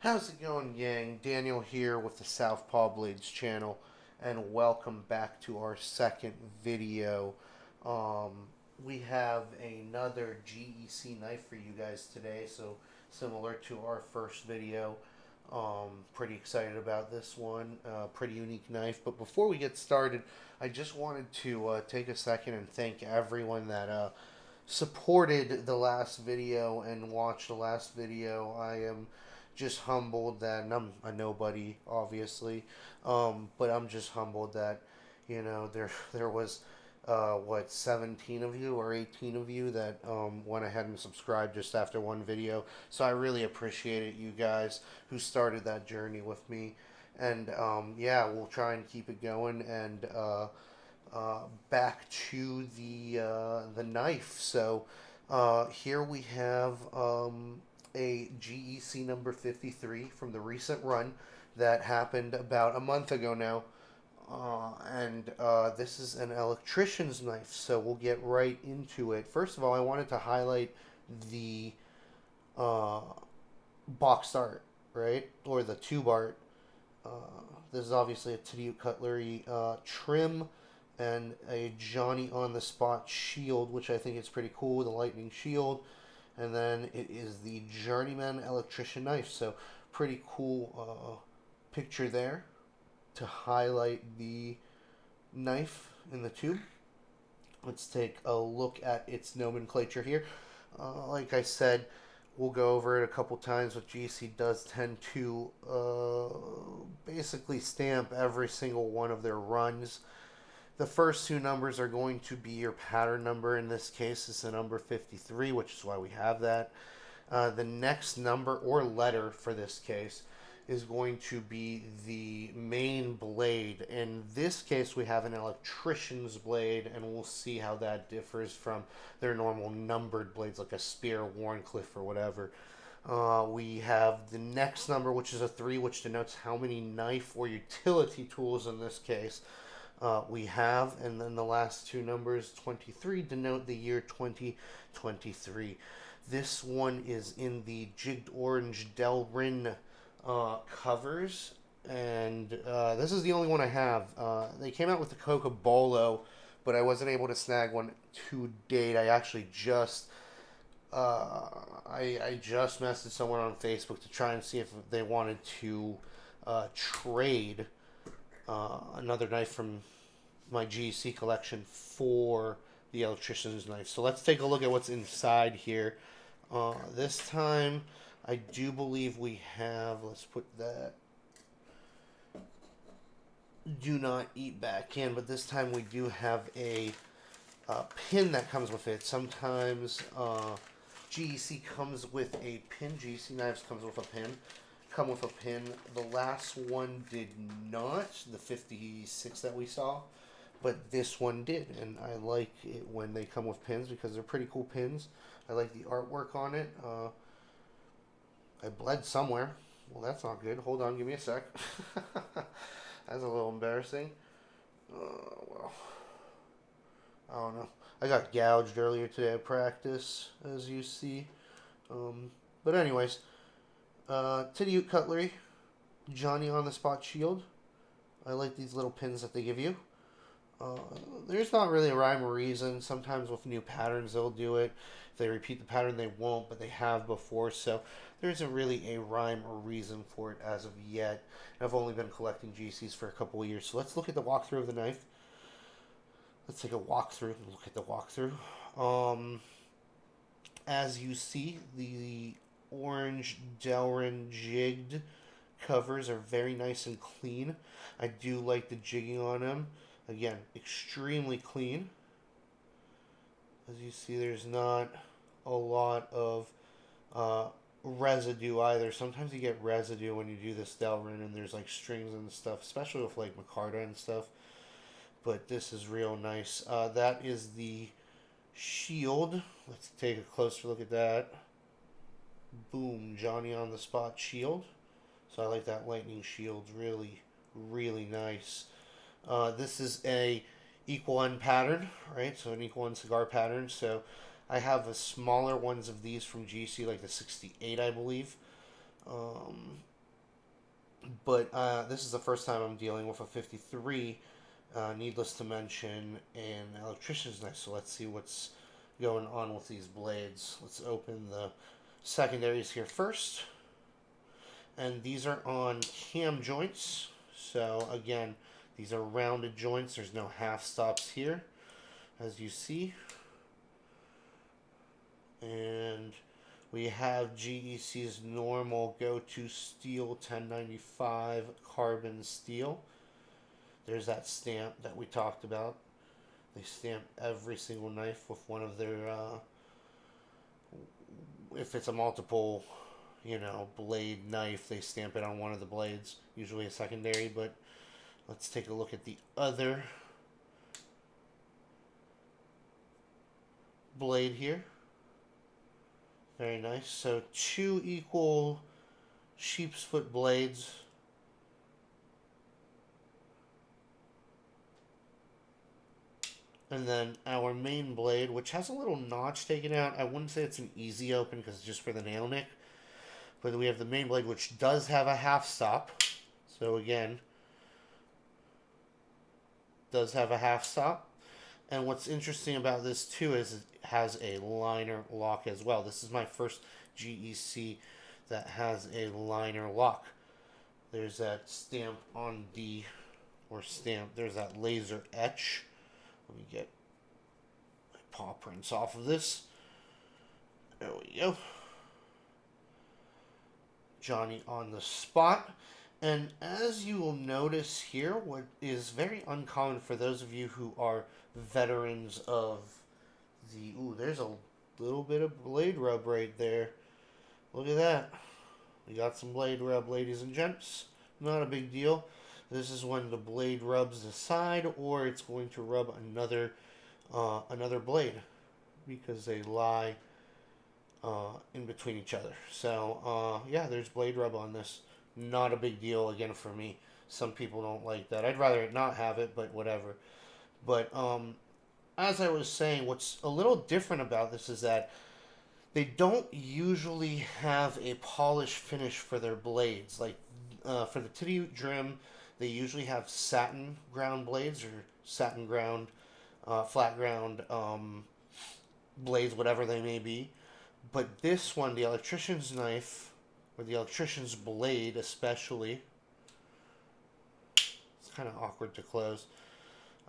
How's it going, Yang? Daniel here with the Southpaw Blades channel, and welcome back to our second video. We have another GEC knife for you guys today, so similar to our first video. Pretty excited about this one. Pretty unique knife. But before we get started, I just wanted to take a second and thank everyone that supported the last video and watched the last video. I am just humbled that, and I'm a nobody, obviously, but I'm just humbled that, there was, 17 of you or 18 of you that went ahead and subscribed just after one video. So I really appreciate it, you guys who started that journey with me. And yeah, we'll try and keep it going. And back to the knife. So here we have a GEC number 53 from the recent run that happened about a month ago now. And this is an electrician's knife, so we'll get right into it. First of all, I wanted to highlight the uh, box art, right? Or the tube art. Uh, this is obviously a Tadiuk Cutlery trim and a Johnny on the spot shield, which I think is pretty cool, the lightning shield. And then it is the Journeyman electrician knife. So pretty cool picture there to highlight the knife in the tube. Let's take a look at its nomenclature here. Like I said, we'll go over it a couple times, but GC does tend to basically stamp every single one of their runs. The first two numbers are going to be your pattern number. In this case, it's the number 53, which is why we have that. The next number or letter for this case is going to be the main blade. In this case, we have an electrician's blade, and we'll see how that differs from their normal numbered blades like a Spear, Wharncliffe, or whatever. We have the next number, which is a 3, which denotes how many knife or utility tools in this case we have. And then the last two numbers, 23, denote the year 2023. This one is in the Jigged Orange Delrin covers, and this is the only one I have. They came out with the Coca Bolo, but I wasn't able to snag one to date. I actually just I just messaged someone on Facebook to try and see if they wanted to trade another knife from my GC collection for the electrician's knife. So let's take a look at what's inside here. This time, I do believe we have, let's put that do not eat back in, but this time we do have a pin that comes with it. Sometimes GEC comes with a pin. GEC knives comes with a pin. Come with a pin. The last one did not, the 56 that we saw, but this one did, and I like it when they come with pins because they're pretty cool pins. I like the artwork on it. I bled somewhere. Well, that's not good. Hold on, give me a sec. That's a little embarrassing. Well, I don't know. I got gouged earlier today at practice, as you see. But anyways, Tadiuk Cutlery, Johnny on the spot shield. I like these little pins that they give you. There's not really a rhyme or reason. Sometimes with new patterns they'll do it. If they repeat the pattern they won't, but they have before. So there isn't really a rhyme or reason for it as of yet. I've only been collecting GCs for a couple of years. So let's look at the walkthrough of the knife. Let's take a walkthrough and look at the walkthrough. As you see, the orange Delrin jigged covers are very nice and clean. I do like the jigging on them. Again, extremely clean. As you see, there's not a lot of residue either. Sometimes you get residue when you do this Delrin, and there's like strings and stuff, especially with like micarta and stuff. But this is real nice. That is the shield. Let's take a closer look at that. Boom, Johnny on the spot shield. So I like that lightning shield. Really, really nice. This is a equal end pattern, right? So an equal end cigar pattern. So I have smaller ones of these from GC, like the 68, I believe. But this is the first time I'm dealing with a 53, needless to mention, an electrician's knife. So let's see what's going on with these blades. Let's open the secondaries here first. And these are on cam joints. So again, these are rounded joints. There's no half stops here, as you see. And we have GEC's normal go-to steel 1095 carbon steel. There's that stamp that we talked about. They stamp every single knife with one of their, if it's a multiple, blade knife, they stamp it on one of the blades, usually a secondary. But let's take a look at the other blade here. Very nice. So 2 equal sheep's foot blades. And then our main blade, which has a little notch taken out. I wouldn't say it's an easy open because it's just for the nail nick. But we have the main blade, which does have a half stop. So again, does have a half stop. And what's interesting about this too is it has a liner lock as well. This is my first GEC that has a liner lock. There's that stamp on the, or stamp, there's that laser etch. Let me get my paw prints off of this. There we go. Johnny on the spot. And as you will notice here, what is very uncommon for those of you who are veterans of the... Ooh, there's a little bit of blade rub right there. Look at that. We got some blade rub, ladies and gents. Not a big deal. This is when the blade rubs the side, or it's going to rub another blade because they lie in between each other. So yeah, there's blade rub on this. Not a big deal again for me. Some people don't like that. I'd rather not have it, but whatever. But as I was saying, what's a little different about this is that they don't usually have a polished finish for their blades. Like for the Titty Drim, they usually have satin ground blades or satin ground, flat ground blades, whatever they may be. But this one, the electrician's knife, or the electrician's blade especially, it's kind of awkward to close.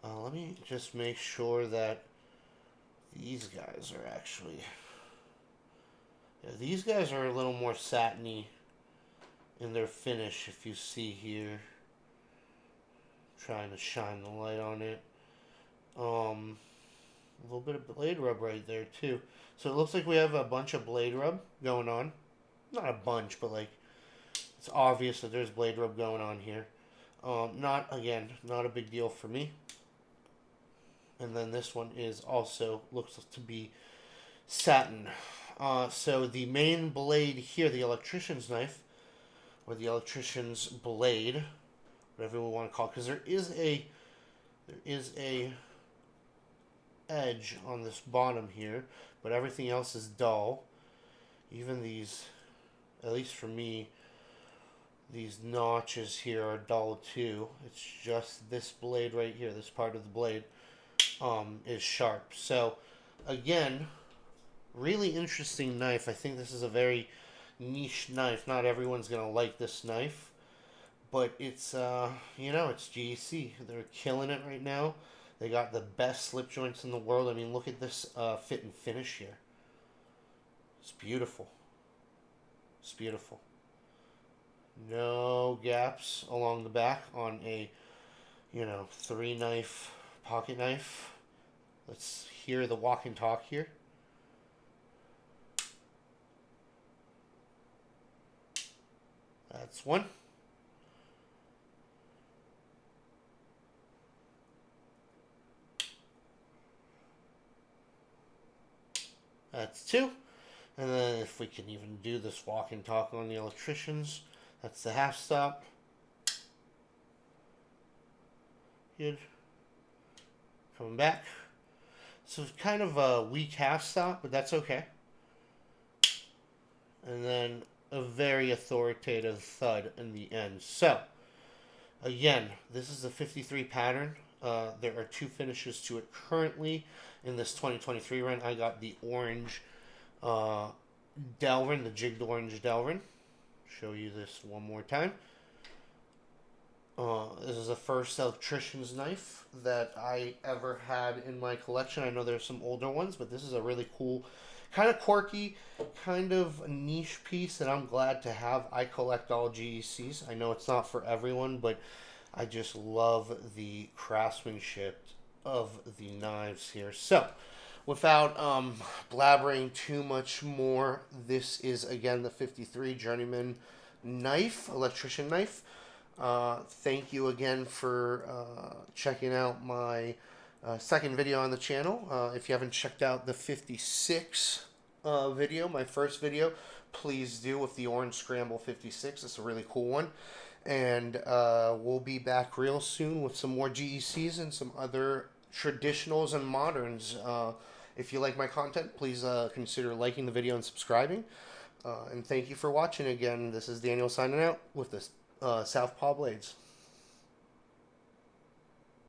Let me just make sure that these guys are actually... Yeah, these guys are a little more satiny in their finish, if you see here. Trying to shine the light on it. A little bit of blade rub right there too. So it looks like we have a bunch of blade rub going on. Not a bunch, but like it's obvious that there's blade rub going on here. Not a big deal for me. And then this one is also looks to be satin. So the main blade here, the electrician's knife, or the electrician's blade, whatever we want to call it, because there is a edge on this bottom here, but everything else is dull. Even these, at least for me, these notches here are dull too. It's just this blade right here, this part of the blade, is sharp. So again, really interesting knife. I think this is a very niche knife. Not everyone's gonna like this knife, but it's it's GEC. They're killing it right now. They got the best slip joints in the world. I mean, look at this fit and finish here. It's beautiful. It's beautiful. No gaps along the back on a 3-knife pocket knife. Let's hear the walk and talk here. That's one. That's two. And then if we can even do this walk and talk on the electricians, that's the half stop. Good. Coming back. So it's kind of a weak half stop, but that's okay. And then a very authoritative thud in the end. So, again, this is a 53 pattern. There are 2 finishes to it currently in this 2023 run. I got the orange Delrin, the jigged orange Delrin. Show you this one more time. This is the first electrician's knife that I ever had in my collection. I know there's some older ones, but this is a really cool, kind of quirky, kind of niche piece that I'm glad to have. I collect all GECs. I know it's not for everyone, but I just love the craftsmanship of the knives here. So, without blabbering too much more, this is again the 53 Journeyman knife, electrician knife. Thank you again for checking out my second video on the channel. If you haven't checked out the 56 video, my first video, please do with the Orange Scramble 56. It's a really cool one. And we'll be back real soon with some more GECs and some other traditionals and moderns. If you like my content, please consider liking the video and subscribing. And thank you for watching again. This is Daniel signing out with this Southpaw Blades.